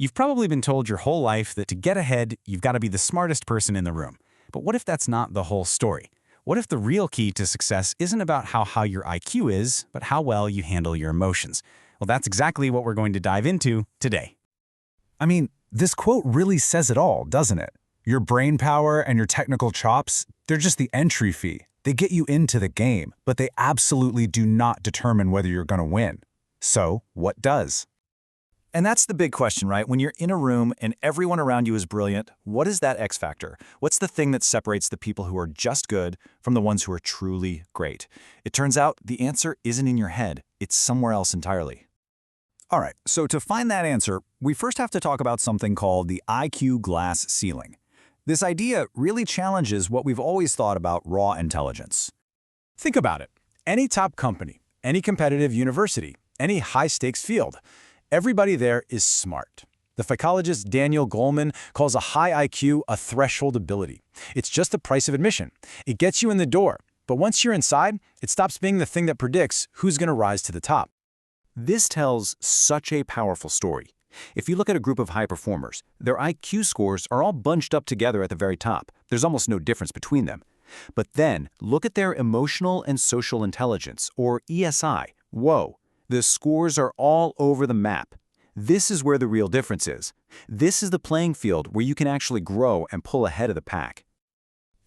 You've probably been told your whole life that to get ahead, you've got to be the smartest person in the room. But what if that's not the whole story? What if the real key to success isn't about how high your IQ is, but how well you handle your emotions? Well, that's exactly what we're going to dive into today. I mean, this quote really says it all, doesn't it? Your brain power and your technical chops, they're just the entry fee. They get you into the game, but they absolutely do not determine whether you're going to win. So, what does? And that's the big question, right? When you're in a room and everyone around you is brilliant, what is that X factor? What's the thing that separates the people who are just good from the ones who are truly great? It turns out the answer isn't in your head. It's somewhere else entirely. All right, so to find that answer, we first have to talk about something called the IQ glass ceiling. This idea really challenges what we've always thought about raw intelligence. Think about it. Any top company, any competitive university, any high-stakes field, everybody there is smart. The psychologist Daniel Goleman calls a high IQ a threshold ability. It's just the price of admission. It gets you in the door, but once you're inside, it stops being the thing that predicts who's going to rise to the top. This tells such a powerful story. If you look at a group of high performers, their IQ scores are all bunched up together at the very top. There's almost no difference between them. But then, look at their emotional and social intelligence, or ESI. Whoa, the scores are all over the map. This is where the real difference is. This is the playing field where you can actually grow and pull ahead of the pack.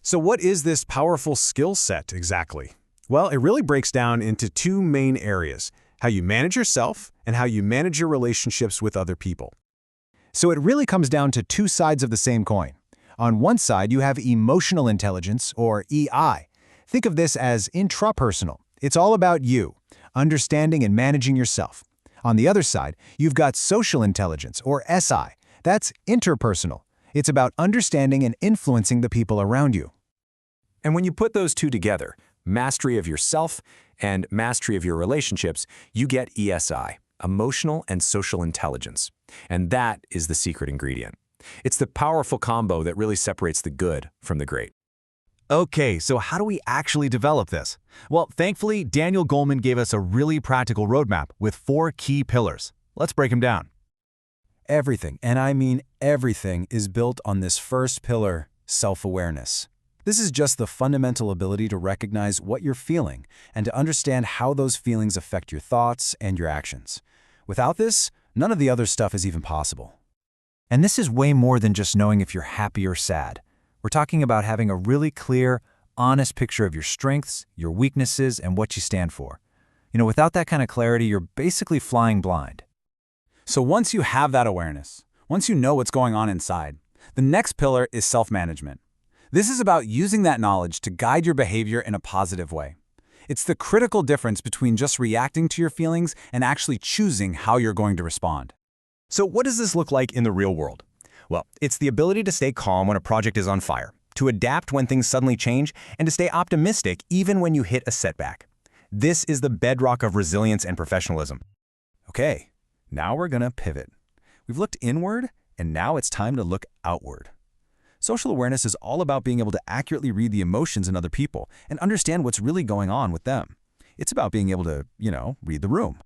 So what is this powerful skill set exactly? Well, it really breaks down into two main areas: how you manage yourself and how you manage your relationships with other people. So it really comes down to two sides of the same coin. On one side, you have emotional intelligence, or EI. Think of this as intrapersonal. It's all about you, understanding and managing yourself. On the other side, you've got social intelligence, or SI. That's interpersonal. It's about understanding and influencing the people around you. And when you put those two together, mastery of yourself and mastery of your relationships, you get ESI, emotional and social intelligence. And that is the secret ingredient. It's the powerful combo that really separates the good from the great. Okay, so how do we actually develop this? Well, thankfully, Daniel Goleman gave us a really practical roadmap with 4 key pillars. Let's break them down. Everything, and I mean everything, is built on this first pillar, self-awareness. This is just the fundamental ability to recognize what you're feeling and to understand how those feelings affect your thoughts and your actions. Without this, none of the other stuff is even possible. And this is way more than just knowing if you're happy or sad. We're talking about having a really clear, honest picture of your strengths, your weaknesses, and what you stand for. Without that kind of clarity, you're basically flying blind. So once you have that awareness, once you know what's going on inside, the next pillar is self-management. This is about using that knowledge to guide your behavior in a positive way. It's the critical difference between just reacting to your feelings and actually choosing how you're going to respond. So what does this look like in the real world? Well, it's the ability to stay calm when a project is on fire, to adapt when things suddenly change, and to stay optimistic even when you hit a setback. This is the bedrock of resilience and professionalism. Okay, now we're gonna pivot. We've looked inward, and now it's time to look outward. Social awareness is all about being able to accurately read the emotions in other people and understand what's really going on with them. It's about being able to, read the room.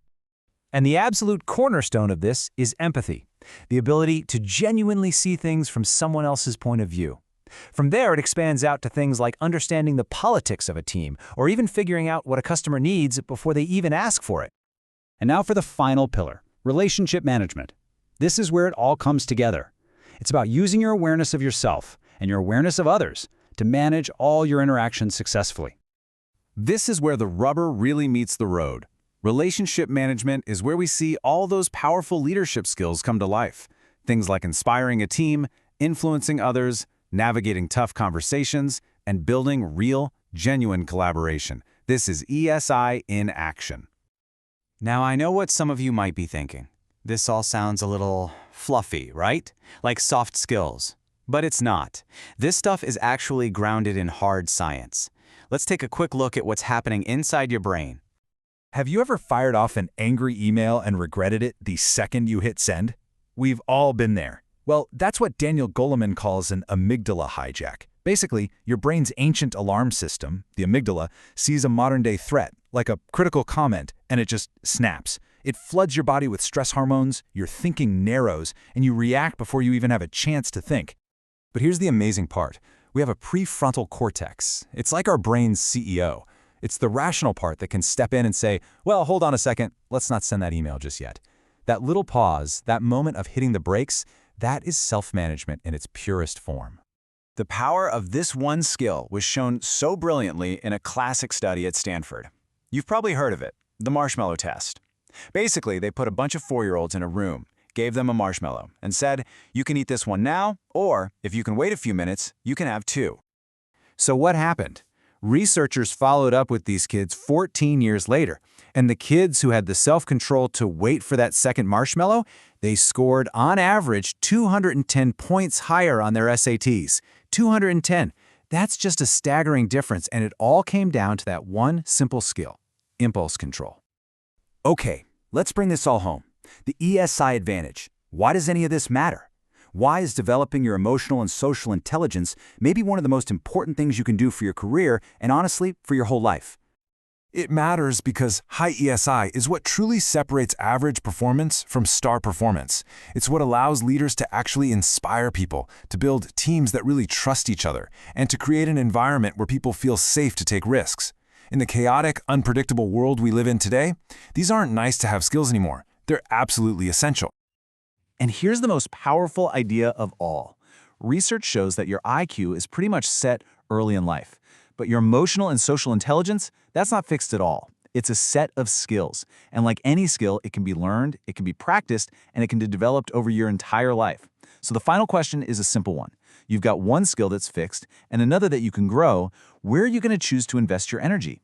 And the absolute cornerstone of this is empathy, the ability to genuinely see things from someone else's point of view. From there, it expands out to things like understanding the politics of a team, or even figuring out what a customer needs before they even ask for it. And now for the final pillar, relationship management. This is where it all comes together. It's about using your awareness of yourself and your awareness of others to manage all your interactions successfully. This is where the rubber really meets the road. Relationship management is where we see all those powerful leadership skills come to life. Things like inspiring a team, influencing others, navigating tough conversations, and building real, genuine collaboration. This is ESI in action. Now, I know what some of you might be thinking. This all sounds a little fluffy, right? Like soft skills. But it's not. This stuff is actually grounded in hard science. Let's take a quick look at what's happening inside your brain. Have you ever fired off an angry email and regretted it the second you hit send? We've all been there. Well, that's what Daniel Goleman calls an amygdala hijack. Basically, your brain's ancient alarm system, the amygdala, sees a modern-day threat, like a critical comment, and it just snaps. It floods your body with stress hormones, your thinking narrows, and you react before you even have a chance to think. But here's the amazing part. We have a prefrontal cortex. It's like our brain's CEO. It's the rational part that can step in and say, well, hold on a second, let's not send that email just yet. That little pause, that moment of hitting the brakes, that is self-management in its purest form. The power of this one skill was shown so brilliantly in a classic study at Stanford. You've probably heard of it, the marshmallow test. Basically, they put a bunch of 4-year-olds in a room, gave them a marshmallow, and said, you can eat this one now, or if you can wait a few minutes, you can have 2. So what happened? Researchers followed up with these kids 14 years later, and the kids who had the self-control to wait for that second marshmallow, they scored, on average, 210 points higher on their SATs. 210. That's just a staggering difference, and it all came down to that one simple skill, impulse control. Okay, let's bring this all home. The ESI advantage. Why does any of this matter? Why is developing your emotional and social intelligence maybe one of the most important things you can do for your career and honestly, for your whole life? It matters because high ESI is what truly separates average performance from star performance. It's what allows leaders to actually inspire people, to build teams that really trust each other, and to create an environment where people feel safe to take risks. In the chaotic, unpredictable world we live in today, these aren't nice-to-have skills anymore. They're absolutely essential. And here's the most powerful idea of all. Research shows that your IQ is pretty much set early in life. But your emotional and social intelligence, that's not fixed at all. It's a set of skills. And like any skill, it can be learned, it can be practiced, and it can be developed over your entire life. So the final question is a simple one. You've got one skill that's fixed and another that you can grow. Where are you going to choose to invest your energy?